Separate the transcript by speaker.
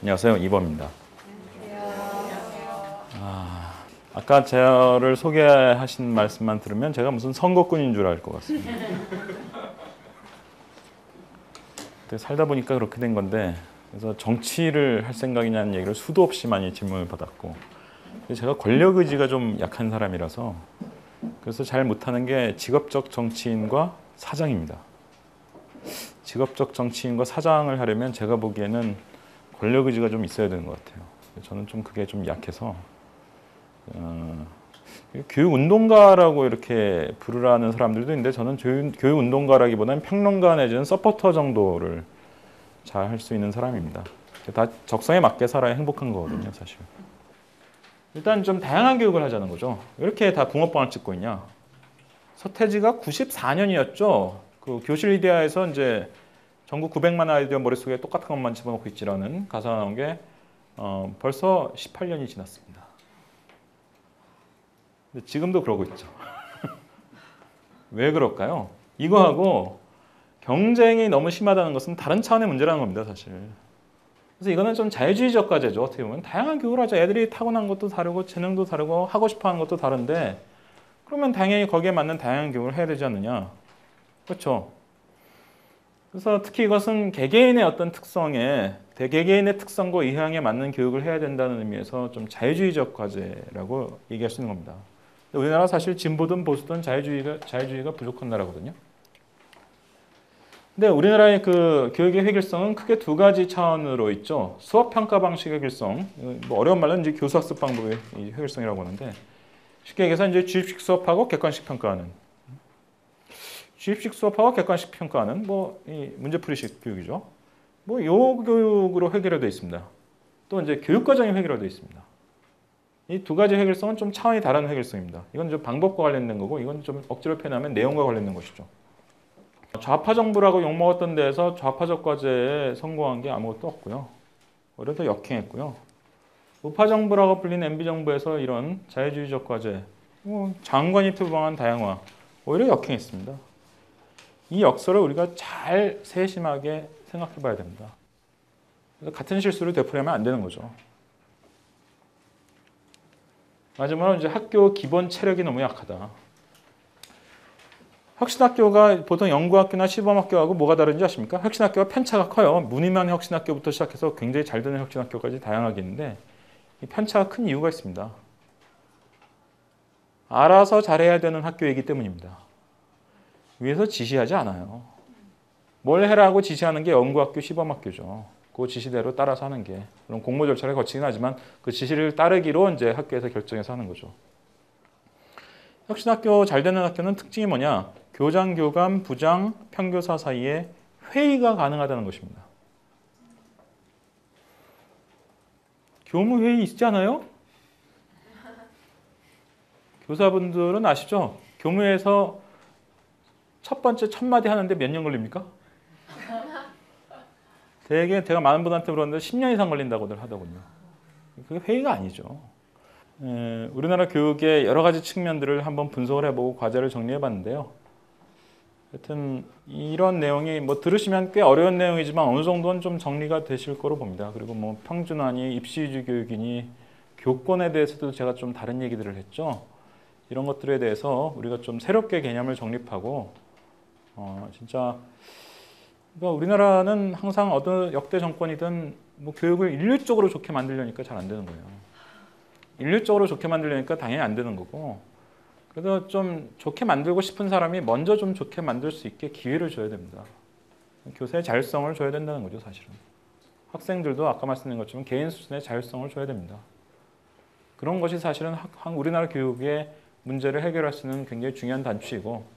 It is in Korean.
Speaker 1: 안녕하세요. 이범입니다. 아까 저를 소개하신 말씀만 들으면 제가 무슨 선거꾼인 줄 알 것 같습니다. 살다 보니까 그렇게 된 건데, 그래서 정치를 할 생각이냐는 얘기를 수도 없이 많이 질문을 받았고, 제가 권력 의지가 좀 약한 사람이라서 그래서 잘 못하는 게 직업적 정치인과 사장입니다. 직업적 정치인과 사장을 하려면 제가 보기에는 권력 의지가 좀 있어야 되는 것 같아요. 저는 좀 그게 좀 약해서 교육운동가라고 이렇게 부르라는 사람들도 있는데 저는 교육운동가라기보다는 평론가 내지는 서포터 정도를 잘 할 수 있는 사람입니다. 다 적성에 맞게 살아야 행복한 거거든요, 사실. 일단 좀 다양한 교육을 하자는 거죠. 왜 이렇게 다 붕어빵을 찍고 있냐? 서태지가 94년이었죠. 그 교실 이데아에서 이제 전국 900만 아이들 머릿속에 똑같은 것만 집어넣고 있지라는 가사가 나온 게 벌써 18년이 지났습니다. 근데 지금도 그러고 있죠. 왜 그럴까요? 이거하고 경쟁이 너무 심하다는 것은 다른 차원의 문제라는 겁니다, 사실. 그래서 이거는 좀 자유주의적 과제죠. 어떻게 보면 다양한 교육을 하죠. 애들이 타고난 것도 다르고 재능도 다르고 하고 싶어하는 것도 다른데 그러면 당연히 거기에 맞는 다양한 교육을 해야 되지 않느냐. 그렇죠. 그래서 특히 이것은 개개인의 어떤 특성에 개개인의 특성과 의향에 맞는 교육을 해야 된다는 의미에서 좀 자유주의적 과제라고 얘기할 수 있는 겁니다. 우리나라 사실 진보든 보수든 자유주의가 부족한 나라거든요. 근데 우리나라의 그 교육의 획일성은 크게 두 가지 차원으로 있죠. 수업 평가 방식의 획일성, 뭐 어려운 말은 이제 교수학습 방법의 획일성이라고 하는데 쉽게 얘기해서 이제 주입식 수업하고 객관식 평가하는. 주입식 수업하고 객관식 평가하는 뭐 이 문제풀이식 교육이죠. 뭐 요 교육으로 획일화되어 있습니다. 또 이제 교육과정이 획일화되어 있습니다. 이 두 가지 획일성은 좀 차원이 다른 획일성입니다. 이건 좀 방법과 관련된 거고 이건 좀 억지로 표현하면 내용과 관련된 것이죠. 좌파 정부라고 욕먹었던 데에서 좌파적 과제에 성공한 게 아무것도 없고요. 오히려 더 역행했고요. 우파 정부라고 불리는 MB 정부에서 이런 자유주의적 과제, 장관이 표방한 다양화, 오히려 역행했습니다. 이 역설을 우리가 잘 세심하게 생각해 봐야 됩니다. 그래서 같은 실수를 되풀이하면 안 되는 거죠. 마지막으로 이제 학교 기본 체력이 너무 약하다. 혁신학교가 보통 연구학교나 시범학교하고 뭐가 다른지 아십니까? 혁신학교가 편차가 커요. 무늬만 혁신학교부터 시작해서 굉장히 잘 되는 혁신학교까지 다양하게 있는데 이 편차가 큰 이유가 있습니다. 알아서 잘해야 되는 학교이기 때문입니다. 위에서 지시하지 않아요. 뭘 해라고 지시하는 게 연구학교, 시범학교죠. 그 지시대로 따라서 하는 게. 물론 공모 절차를 거치긴 하지만 그 지시를 따르기로 이제 학교에서 결정해서 하는 거죠. 혁신학교 잘 되는 학교는 특징이 뭐냐? 교장, 교감, 부장, 평교사 사이에 회의가 가능하다는 것입니다. 교무회의 있지 않아요? 교사분들은 아시죠? 교무회에서 첫 번째 첫 마디 하는데 몇 년 걸립니까? 되게 제가 많은 분한테 물었는데 10년 이상 걸린다고들 하더군요. 그게 회의가 아니죠. 우리나라 교육의 여러 가지 측면들을 한번 분석을 해보고 과제를 정리해 봤는데요. 하여튼 이런 내용이 뭐 들으시면 꽤 어려운 내용이지만 어느 정도는 좀 정리가 되실 거로 봅니다. 그리고 뭐 평준화니 입시 위주 교육이니 교권에 대해서도 제가 좀 다른 얘기들을 했죠. 이런 것들에 대해서 우리가 좀 새롭게 개념을 정립하고 진짜 그러니까 우리나라는 항상 어떤 역대 정권이든 뭐 교육을 인류적으로 좋게 만들려니까 잘 안 되는 거예요. 인류적으로 좋게 만들려니까 당연히 안 되는 거고 그래서 좀 좋게 만들고 싶은 사람이 먼저 좀 좋게 만들 수 있게 기회를 줘야 됩니다. 교사의 자율성을 줘야 된다는 거죠, 사실은. 학생들도 아까 말씀드린 것처럼 개인 수준의 자율성을 줘야 됩니다. 그런 것이 사실은 우리나라 교육의 문제를 해결할 수 있는 굉장히 중요한 단추이고